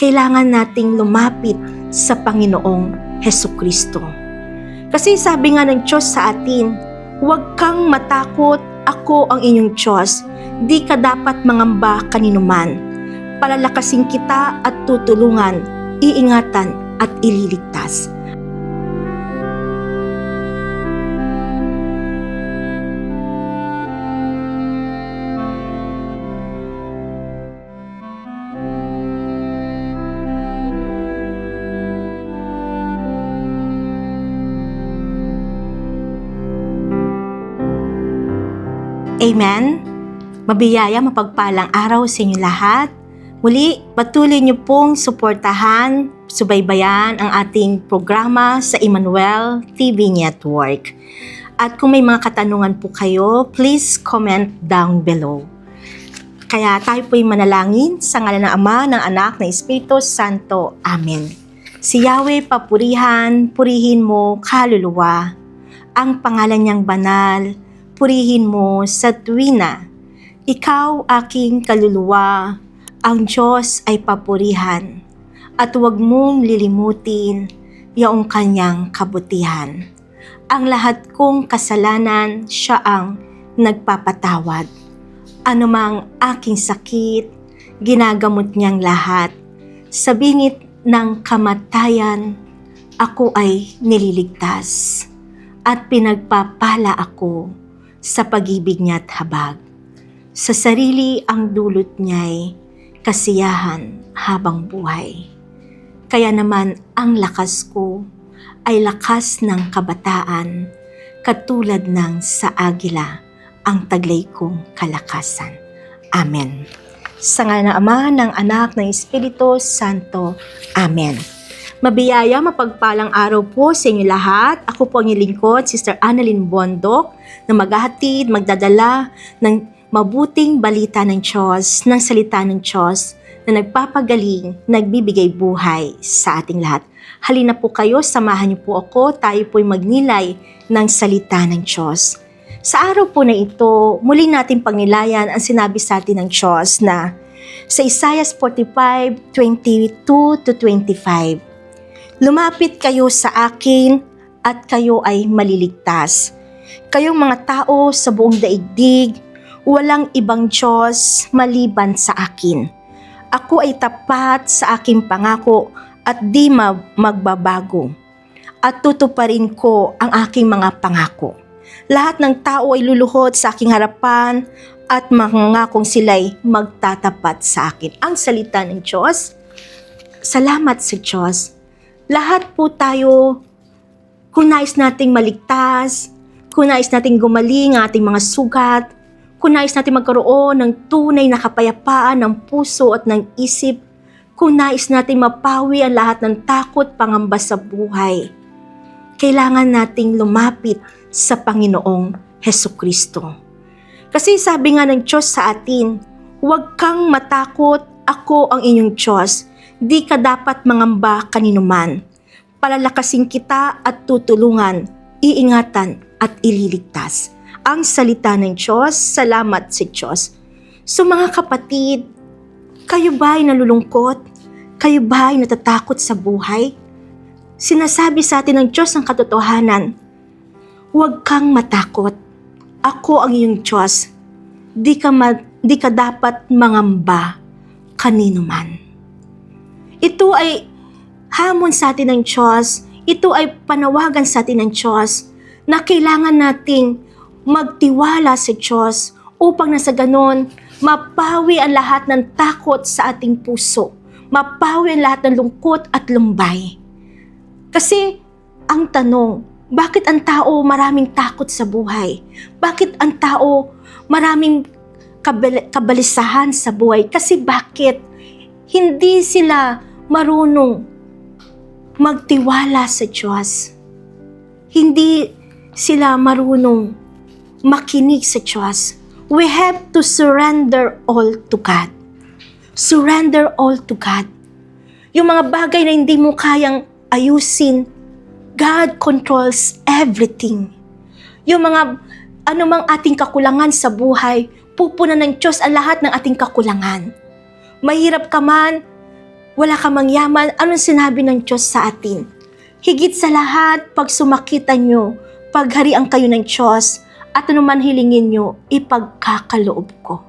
kailangan nating lumapit sa Panginoong Hesukristo. Kasi sabi nga ng Diyos sa atin, huwag kang matakot, ako ang inyong Diyos. Di ka dapat mangamba kaninuman. Palalakasin kita at tutulungan, iingatan at ililigtas. Amen. Mabiyaya, mapagpalang araw sa inyo lahat. Muli, patuloy niyo pong suportahan, subaybayan ang ating programa sa Emmanuel TV Network. At kung may mga katanungan po kayo, please comment down below. Kaya tayo po'y manalangin sa ngalan ng Ama, ng Anak, ng Espiritu Santo. Amen. Si Yahweh papurihan, purihin mo kaluluwa. Ang pangalan niyang banal, purihin mo sa tuwina. Ikaw aking kaluluwa, ang Diyos ay papurihan, at huwag mong lilimutin yaong kanyang kabutihan. Ang lahat kong kasalanan, siya ang nagpapatawad. Anumang aking sakit, ginagamot niyang lahat. Sa bingit ng kamatayan, ako ay nililigtas, at pinagpapala ako sa pag-ibig niya't habag. Sa sarili ang dulot niya'y kasiyahan habang buhay. Kaya naman ang lakas ko ay lakas ng kabataan, katulad ng sa agila ang taglay kong kalakasan. Amen. Sa ngalan ng Ama, ng Anak, ng Espiritu Santo. Amen. Mabiyaya, mapagpalang araw po sa inyo lahat. Ako po ang inyong lingkod, Sister Annalyn Bondok, na maghahatid, magdadala ng mabuting balita ng Diyos, ng salita ng Diyos, na nagpapagaling, nagbibigay buhay sa ating lahat. Halina po kayo, samahan niyo po ako, tayo po'y magnilay ng salita ng Diyos. Sa araw po na ito, muli natin pagnilayan ang sinabi sa atin ng Diyos na sa Isaiah 45:22-25, lumapit kayo sa akin at kayo ay maliligtas. Kayong mga tao sa buong daigdig, walang ibang Diyos maliban sa akin. Ako ay tapat sa aking pangako at di magbabago. At tutuparin ko ang aking mga pangako. Lahat ng tao ay luluhod sa aking harapan at mangangakong sila'y magtatapat sa akin. Ang salita ng Diyos. Salamat sa Diyos. Lahat po tayo, kung nais nating maligtas, kung nais nating gumaling ang ating mga sugat, kung nais nating magkaroon ng tunay na kapayapaan ng puso at ng isip, kung nais nating mapawi ang lahat ng takot, pangamba sa buhay, kailangan nating lumapit sa Panginoong Hesukristo. Kasi sabi nga ng Diyos sa atin, huwag kang matakot, ako ang inyong Diyos. Di ka dapat mangamba kaninuman. Palalakasin kita at tutulungan, iingatan at ililigtas. Ang salita ng Diyos, salamat sa Diyos. So mga kapatid, kayo ba ay nalulungkot? Kayo ba ay natatakot sa buhay? Sinasabi sa atin ng Diyos ang katotohanan, huwag kang matakot. Ako ang iyong Diyos. Di ka dapat mangamba kaninuman. Ito ay hamon sa atin ng Diyos. Ito ay panawagan sa atin ng Diyos na kailangan nating magtiwala sa Diyos upang nasa ganon mapawi ang lahat ng takot sa ating puso. Mapawi ang lahat ng lungkot at lumbay. Kasi ang tanong, bakit ang tao maraming takot sa buhay? Bakit ang tao maraming kabalisahan sa buhay? Kasi bakit hindi sila marunong magtiwala sa Diyos? Hindi sila marunong makinig sa Diyos. We have to surrender all to God. Surrender all to God. Yung mga bagay na hindi mo kayang ayusin, God controls everything. Yung mga anumang ating kakulangan sa buhay, pupunan ng Diyos ang lahat ng ating kakulangan. Mahirap ka man, wala ka mang yaman, anong sinabi ng Diyos sa atin? Higit sa lahat, pag sumakitan nyo, pagharian kayo ng Diyos, at anuman hilingin nyo, ipagkakaloob ko.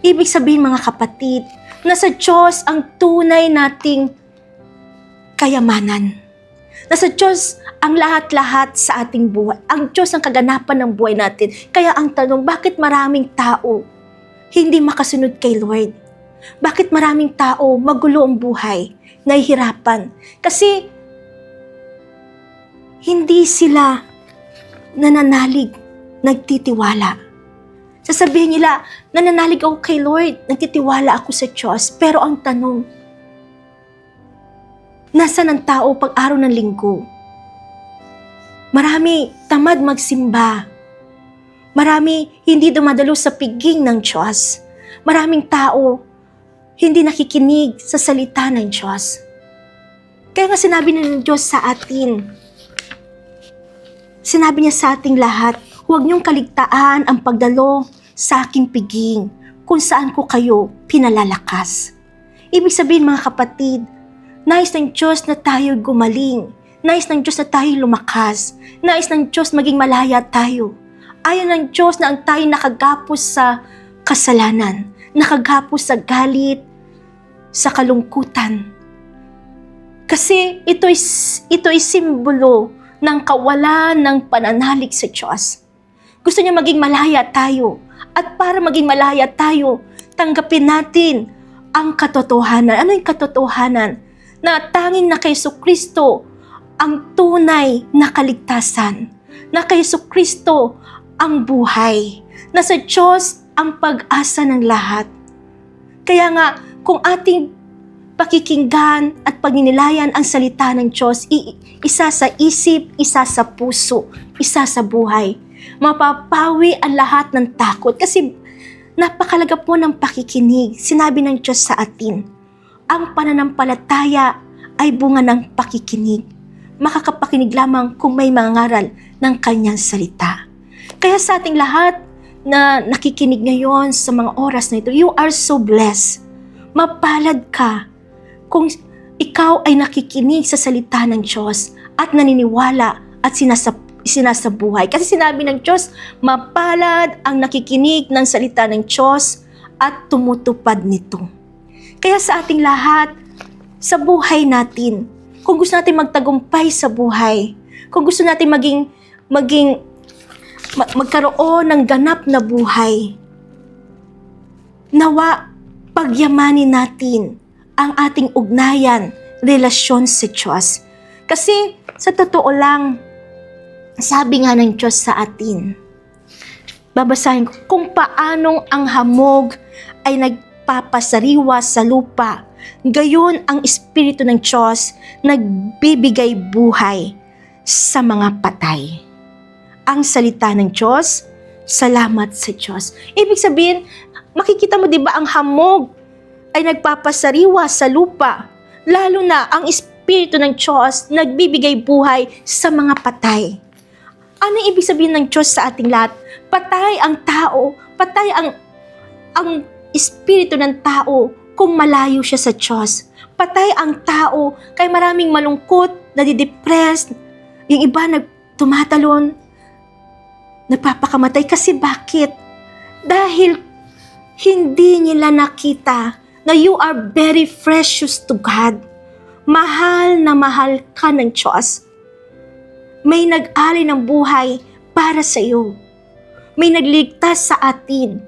Ibig sabihin mga kapatid, na sa Diyos ang tunay nating kayamanan. Na sa Diyos ang lahat-lahat sa ating buhay. Ang Diyos ang kaganapan ng buhay natin. Kaya ang tanong, bakit maraming tao hindi makasunod kay Lord? Bakit maraming tao magulo ang buhay, nahihirapan? Kasi hindi sila nananalig, nagtitiwala. Sasabihin nila, nananalig ako kay Lord, nagtitiwala ako sa Diyos. Pero ang tanong, nasaan ang tao pag araw ng linggo? Marami tamad magsimba. Marami hindi dumadalo sa piging ng Diyos. Maraming tao hindi nakikinig sa salita ng Diyos. Kaya nga sinabi ng Diyos sa atin, sinabi niya sa ating lahat, huwag niyong kaligtaan ang pagdalo sa aking piging kung saan ko kayo pinalalakas. Ibig sabihin mga kapatid, nais ng Diyos na tayo gumaling. Nais ng Diyos na tayo lumakas. Nais ng Diyos maging malaya tayo. Ayaw ng Diyos na ang tayo nakagapos sa kasalanan, nakagapos sa galit, sa kalungkutan. Kasi ito ay simbolo ng kawalan ng pananalig sa Diyos. Gusto niya maging malaya tayo. At para maging malaya tayo, tanggapin natin ang katotohanan. Ano yung katotohanan? Na tanging na kay Jesucristo ang tunay na kaligtasan. Na kay Jesucristo ang buhay. Na sa Diyos ang pag-asa ng lahat. Kaya nga, kung ating pakikinggan at pagninilayan ang salita ng Diyos, isa sa isip, isa sa puso, isa sa buhay, mapapawi ang lahat ng takot. Kasi napakalaga po ng pakikinig. Sinabi ng Diyos sa atin, ang pananampalataya ay bunga ng pakikinig. Makakapakinig lamang kung may mangaral ng kanyang salita. Kaya sa ating lahat na nakikinig ngayon sa mga oras na ito, you are so blessed. Mapalad ka kung ikaw ay nakikinig sa salita ng Diyos at naniniwala at sinasabuhay. Kasi sinabi ng Diyos, mapalad ang nakikinig ng salita ng Diyos at tumutupad nito. Kaya sa ating lahat, sa buhay natin, kung gusto natin magtagumpay sa buhay, kung gusto natin magkaroon ng ganap na buhay, nawa pagyamanin natin ang ating ugnayan, relasyon sa Diyos. Kasi sa totoo lang, sabi nga ng Diyos sa atin, babasahin ko, kung paanong ang hamog ay nagpapasariwa sa lupa, gayon ang Espiritu ng Diyos nagbibigay buhay sa mga patay. Ang salita ng Diyos, salamat sa Diyos. Ibig sabihin, makikita mo diba ang hamog ay nagpapasariwa sa lupa, lalo na ang Espiritu ng Diyos nagbibigay buhay sa mga patay. Ano ibig sabihin ng Diyos sa ating lahat? Patay ang tao, patay ang espiritu ng tao kung malayo siya sa Diyos. Patay ang tao kay maraming malungkot, nadidepressed, yung iba tumatalon, nagpapakamatay. Kasi bakit? Dahil hindi nila nakita na you are very precious to God. Mahal na mahal ka ng Diyos. May nag-alay ng buhay para sa iyo. May nagligtas sa atin.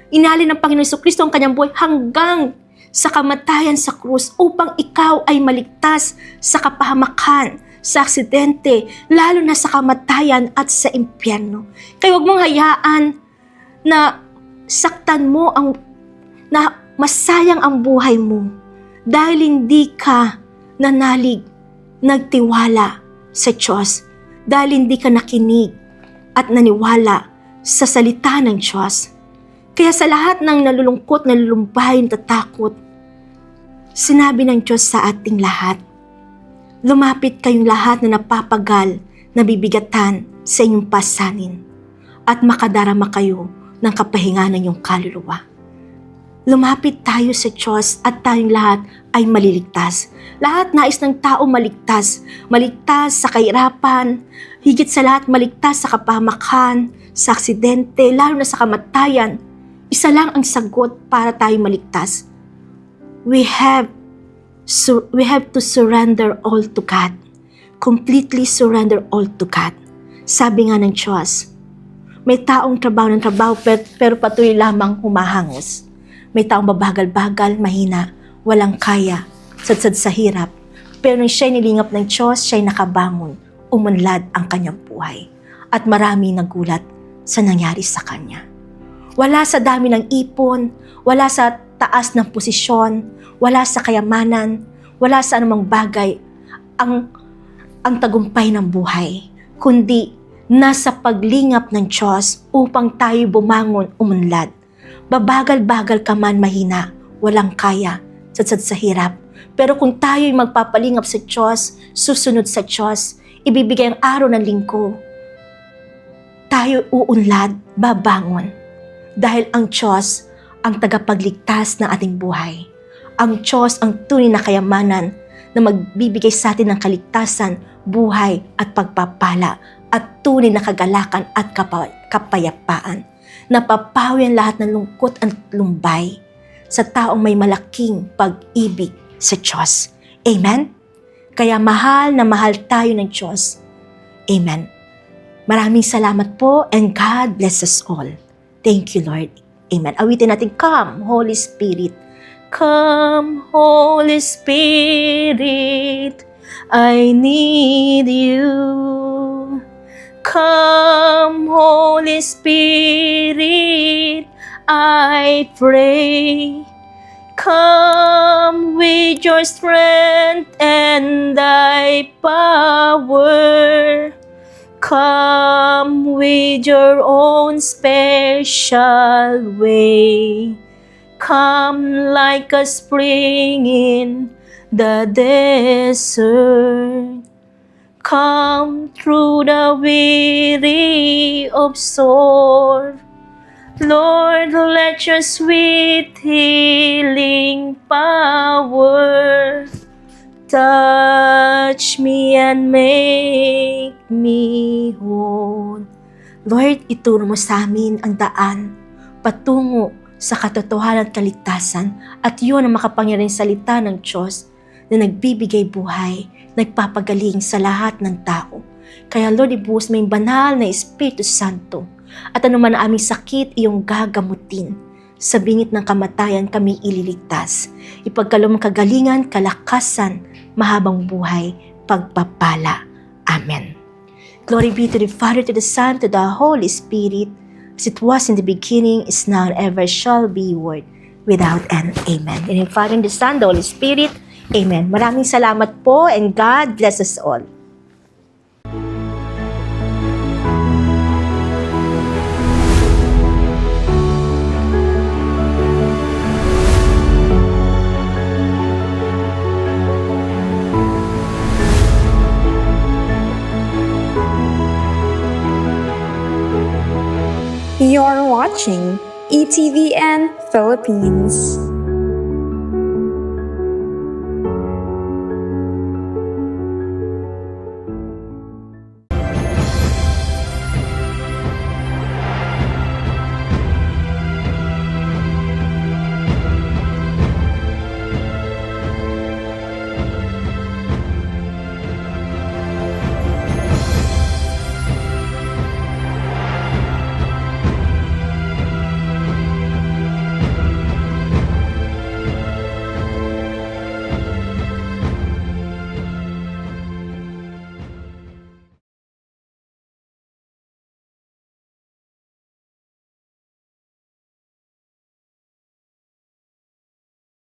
Inalay ng Panginoon Jesucristo ang kanyang buhay hanggang sa kamatayan sa krus upang ikaw ay maligtas sa kapahamakan, sa aksidente, lalo na sa kamatayan at sa impyerno. Kaya huwag mong hayaan na saktan mo na masayang ang buhay mo dahil hindi ka nanalig, nagtiwala sa Diyos, dahil hindi ka nakinig at naniwala sa salita ng Diyos. Kaya sa lahat ng nalulungkot, nalulumbay, natatakot, sinabi ng Diyos sa ating lahat, lumapit kayong lahat na napapagal, nabibigatan sa inyong pasanin, at makadarama kayo ng kapahinga ng iyong kaluluwa. lumapit tayo sa Diyos at tayong lahat ay maliligtas. Lahat nais ng tao maligtas. Maligtas sa kahirapan, higit sa lahat maligtas sa kapahamakan, sa aksidente, lalo na sa kamatayan. Isa lang ang sagot para tayo maligtas. We have to surrender all to God. Completely surrender all to God. Sabi nga ng Diyos, may taong trabaho ng trabaho pero patuloy lamang humahangos. May taong babagal-bagal, mahina, walang kaya, sadsad sa hirap. Pero nung siya'y nilingap ng Diyos, siya'y nakabangon, umunlad ang kanyang buhay. At marami nagulat sa nangyari sa kanya. Wala sa dami ng ipon, wala sa taas ng posisyon, wala sa kayamanan, wala sa anumang bagay ang tagumpay ng buhay, kundi nasa paglingap ng Diyos upang tayo bumangon, umunlad. Babagal-bagal ka man, mahina, walang kaya, sadsad sa hirap. Pero kung tayo'y magpapalingap sa Diyos, susunod sa Diyos, ibibigay ang araw ng linggo, tayo uunlad, babangon. Dahil ang Diyos ang tagapagligtas ng ating buhay. Ang Diyos ang tunay na kayamanan na magbibigay sa atin ng kaligtasan, buhay at pagpapala at tunay na kagalakan at kapayapaan. Napapawi ang lahat ng lungkot at lumbay sa taong may malaking pag-ibig sa Diyos. Amen? Kaya mahal na mahal tayo ng Diyos. Amen. Maraming salamat po and God bless us all. Thank you, Lord. Amen. Awitin natin, Come, Holy Spirit. Come, Holy Spirit, I need you. Come, Holy Spirit, I pray. Come with your strength and thy power. Come with your own special way. Come like a spring in the desert. Come through the weary of soul. Lord, let your sweet healing power touch me and make me whole. Lord, ituro mo sa amin ang daan patungo sa katotohanan at kaligtasan, at yun ang makapangyarihang salita ng Diyos na nagbibigay buhay, nagpapagaling sa lahat ng tao. Kaya Lord, ibuhos mo yung banal na Espiritu Santo, at anuman ang aming sakit, iyong gagamutin. Sa bingit ng kamatayan kami ililigtas. Ipagkaloob mong kagalingan, kalakasan, mahabang buhay, pagpapala. Amen. Glory be to the Father, to the Son, to the Holy Spirit, as it was in the beginning, is now, and ever shall be, world without end. Amen. In the Father, and the Son, the Holy Spirit. Amen. Maraming salamat po and God bless us all. You're watching ETVN Philippines.